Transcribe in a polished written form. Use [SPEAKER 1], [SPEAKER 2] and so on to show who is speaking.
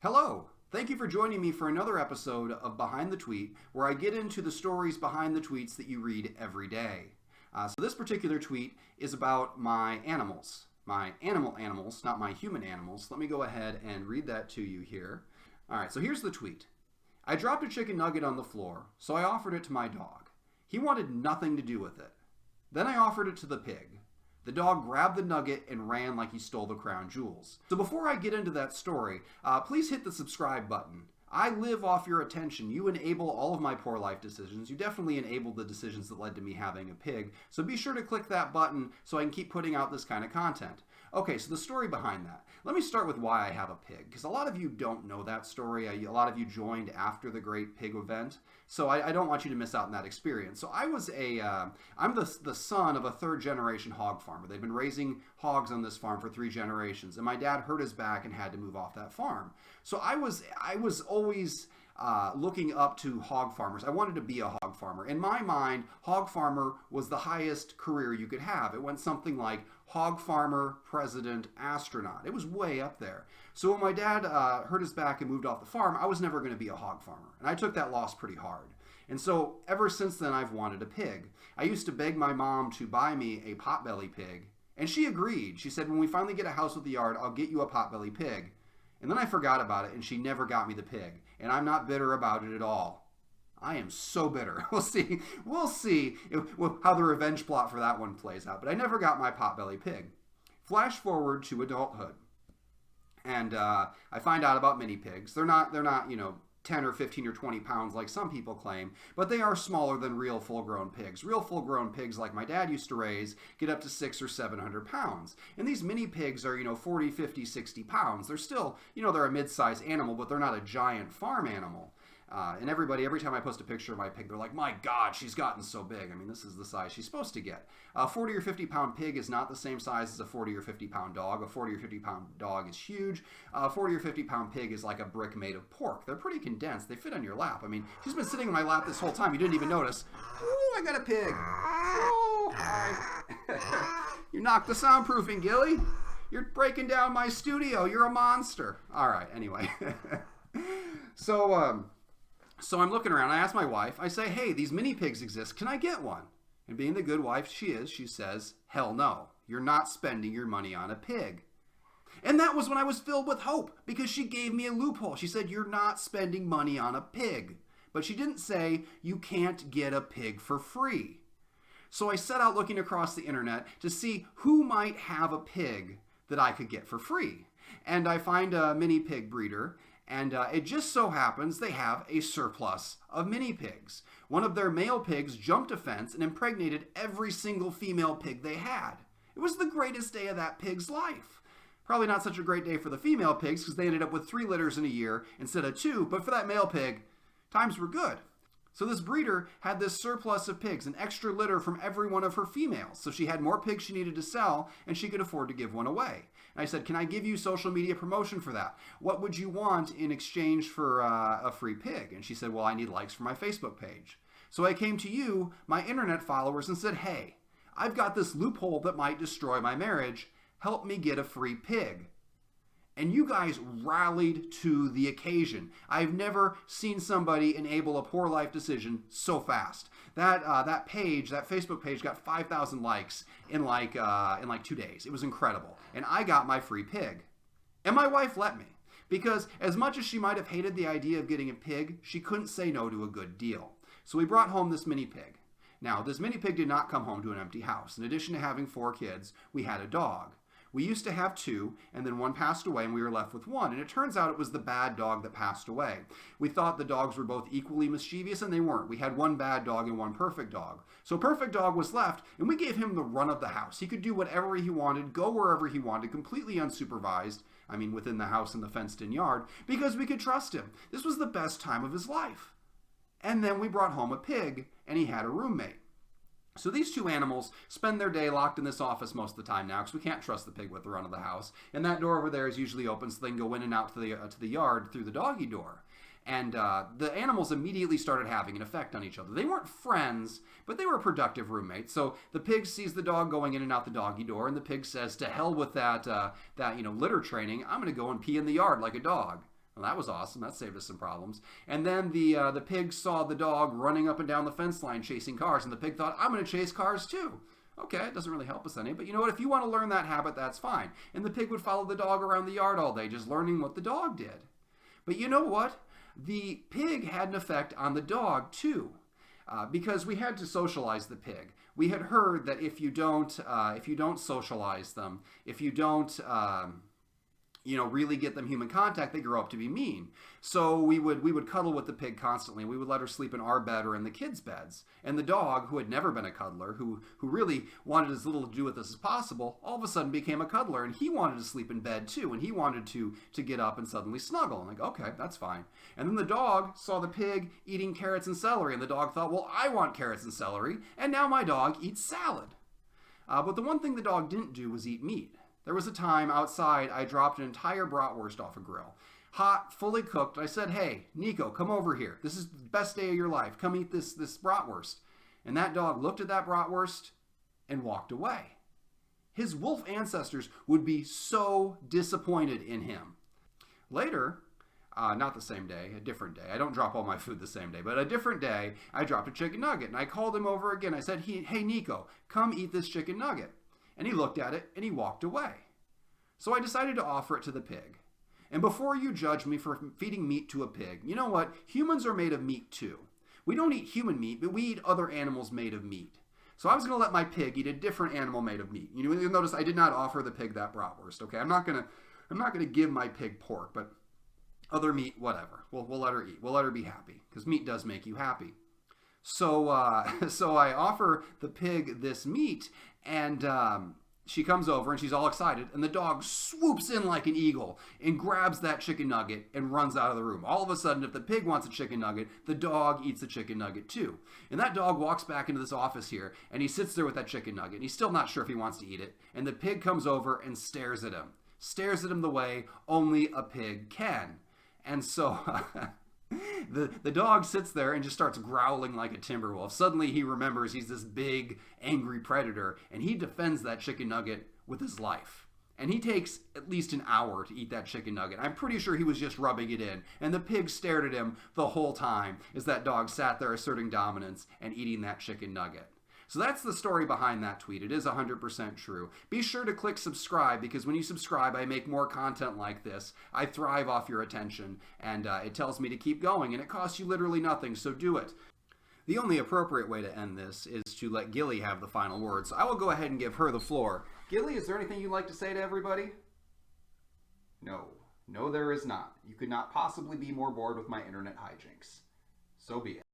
[SPEAKER 1] Hello! Thank you for joining me for another episode of Behind the Tweet, where I get into the stories behind the tweets that you read every day. So this particular tweet is about my animals. My animals, not my human animals. Let me go ahead and read that to you here. Alright, so here's the tweet. I dropped a chicken nugget on the floor, so I offered it to my dog. He wanted nothing to do with it. Then I offered it to the pig. The dog grabbed the nugget and ran like he stole the crown jewels. So before I get into that story, please hit the subscribe button. I live off your attention. You enable all of my poor life decisions. You definitely enabled the decisions that led to me having a pig. So be sure to click that button so I can keep putting out this kind of content. Okay, so the story behind that. Let me start with why I have a pig, because a lot of you don't know that story. A lot of you joined after the Great Pig event, so I don't want you to miss out on that experience. So I'm the son of a third-generation hog farmer. They've been raising hogs on this farm for 3 generations, and my dad hurt his back and had to move off that farm. So I was always looking up to hog farmers. I wanted to be a hog farmer. In my mind, hog farmer was the highest career you could have. It went something like hog farmer, president, astronaut. It was way up there. So when my dad hurt his back and moved off the farm, I was never going to be a hog farmer. And I took that loss pretty hard. And so ever since then, I've wanted a pig. I used to beg my mom to buy me a potbelly pig. And she agreed. She said, when we finally get a house with a yard, I'll get you a potbelly pig. And then I forgot about it, and she never got me the pig. And I'm not bitter about it at all. I am so bitter. We'll see how the revenge plot for that one plays out. But I never got my potbelly pig. Flash forward to adulthood, and I find out about mini pigs. They're not 10 or 15 or 20 pounds like some people claim, but they are smaller than real full-grown pigs. Real full-grown pigs like my dad used to raise get up to 600 or 700 pounds. And these mini pigs are, 40, 50, 60 pounds. They're still, they're a mid-sized animal, but they're not a giant farm animal. And every time I post a picture of my pig, they're like, my God, she's gotten so big. I mean, this is the size she's supposed to get. A 40 or 50 pound pig is not the same size as a 40 or 50 pound dog. A 40 or 50 pound dog is huge. A 40 or 50 pound pig is like a brick made of pork. They're pretty condensed. They fit on your lap. I mean, she's been sitting in my lap this whole time. You didn't even notice. Oh, I got a pig. Oh, hi. You knocked the soundproofing, Gilly. You're breaking down my studio. You're a monster. All right, anyway. So I'm looking around. I ask my wife. I say, hey, these mini pigs exist. Can I get one? And being the good wife she is, she says, hell no. You're not spending your money on a pig. And that was when I was filled with hope, because she gave me a loophole. She said, you're not spending money on a pig. But she didn't say, you can't get a pig for free. So I set out looking across the internet to see who might have a pig that I could get for free. And I find a mini pig breeder. And it just so happens they have a surplus of mini pigs. One of their male pigs jumped a fence and impregnated every single female pig they had. It was the greatest day of that pig's life. Probably not such a great day for the female pigs because they ended up with 3 litters in a year instead of 2, but for that male pig, times were good. So this breeder had this surplus of pigs, an extra litter from every one of her females. So she had more pigs she needed to sell, and she could afford to give one away. And I said, can I give you social media promotion for that? What would you want in exchange for a free pig? And she said, well, I need likes for my Facebook page. So I came to you, my internet followers, and said, hey, I've got this loophole that might destroy my marriage. Help me get a free pig. And you guys rallied to the occasion. I've never seen somebody enable a poor life decision so fast. That Facebook page got 5,000 likes in like 2 days. It was incredible. And I got my free pig. And my wife let me. Because as much as she might have hated the idea of getting a pig, she couldn't say no to a good deal. So we brought home this mini pig. Now, this mini pig did not come home to an empty house. In addition to having 4 kids, we had a dog. We used to have 2, and then one passed away, and we were left with 1. And it turns out it was the bad dog that passed away. We thought the dogs were both equally mischievous, and they weren't. We had 1 bad dog and 1 perfect dog. So perfect dog was left, and we gave him the run of the house. He could do whatever he wanted, go wherever he wanted, completely unsupervised. I mean, within the house and the fenced-in yard, because we could trust him. This was the best time of his life. And then we brought home a pig, and he had a roommate. So these 2 animals spend their day locked in this office most of the time now because we can't trust the pig with the run of the house. And that door over there is usually open so they can go in and out to the yard through the doggy door. And the animals immediately started having an effect on each other. They weren't friends, but they were productive roommates. So the pig sees the dog going in and out the doggy door, and the pig says, to hell with that litter training. I'm going to go and pee in the yard like a dog. Well, that was awesome. That saved us some problems. And then the pig saw the dog running up and down the fence line chasing cars, and the pig thought, I'm going to chase cars too. Okay, it doesn't really help us any, but you know what? If you want to learn that habit, that's fine. And the pig would follow the dog around the yard all day, just learning what the dog did. But you know what? The pig had an effect on the dog too, because we had to socialize the pig. We had heard that if you don't socialize them, if you don't really get them human contact, they grow up to be mean. So we would cuddle with the pig constantly. We would let her sleep in our bed or in the kids' beds. And the dog, who had never been a cuddler, who really wanted as little to do with us as possible, all of a sudden became a cuddler, and he wanted to sleep in bed too, and he wanted to get up and suddenly snuggle. I'm like, okay, that's fine. And then the dog saw the pig eating carrots and celery, and the dog thought, well, I want carrots and celery, and now my dog eats salad. But the one thing the dog didn't do was eat meat. There was a time outside I dropped an entire bratwurst off a grill. Hot, fully cooked. I said, hey, Nico, come over here. This is the best day of your life. Come eat this bratwurst. And that dog looked at that bratwurst and walked away. His wolf ancestors would be so disappointed in him. Later, not the same day, a different day. I don't drop all my food the same day, but a different day, I dropped a chicken nugget. And I called him over again. I said, hey, Nico, come eat this chicken nugget. And he looked at it and he walked away. So I decided to offer it to the pig. And before you judge me for feeding meat to a pig, you know what? Humans are made of meat too. We don't eat human meat, but we eat other animals made of meat. So I was going to let my pig eat a different animal made of meat. You'll notice I did not offer the pig that bratwurst. Okay, I'm not going to give my pig pork, but other meat, whatever. We'll let her eat. We'll let her be happy, because meat does make you happy. So I offer the pig this meat, and she comes over and she's all excited, and the dog swoops in like an eagle and grabs that chicken nugget and runs out of the room. All of a sudden, if the pig wants a chicken nugget, the dog eats the chicken nugget too. And that dog walks back into this office here, and he sits there with that chicken nugget, and he's still not sure if he wants to eat it. And the pig comes over and stares at him the way only a pig can. And so the dog sits there and just starts growling like a timber wolf. Suddenly he remembers he's this big, angry predator, and he defends that chicken nugget with his life. And he takes at least an hour to eat that chicken nugget. I'm pretty sure he was just rubbing it in. And the pig stared at him the whole time as that dog sat there asserting dominance and eating that chicken nugget. So that's the story behind that tweet. It is 100% true. Be sure to click subscribe, because when you subscribe, I make more content like this. I thrive off your attention, and it tells me to keep going, and it costs you literally nothing, so do it. The only appropriate way to end this is to let Gilly have the final word, so I will go ahead and give her the floor. Gilly, is there anything you'd like to say to everybody? No, there is not. You could not possibly be more bored with my internet hijinks. So be it.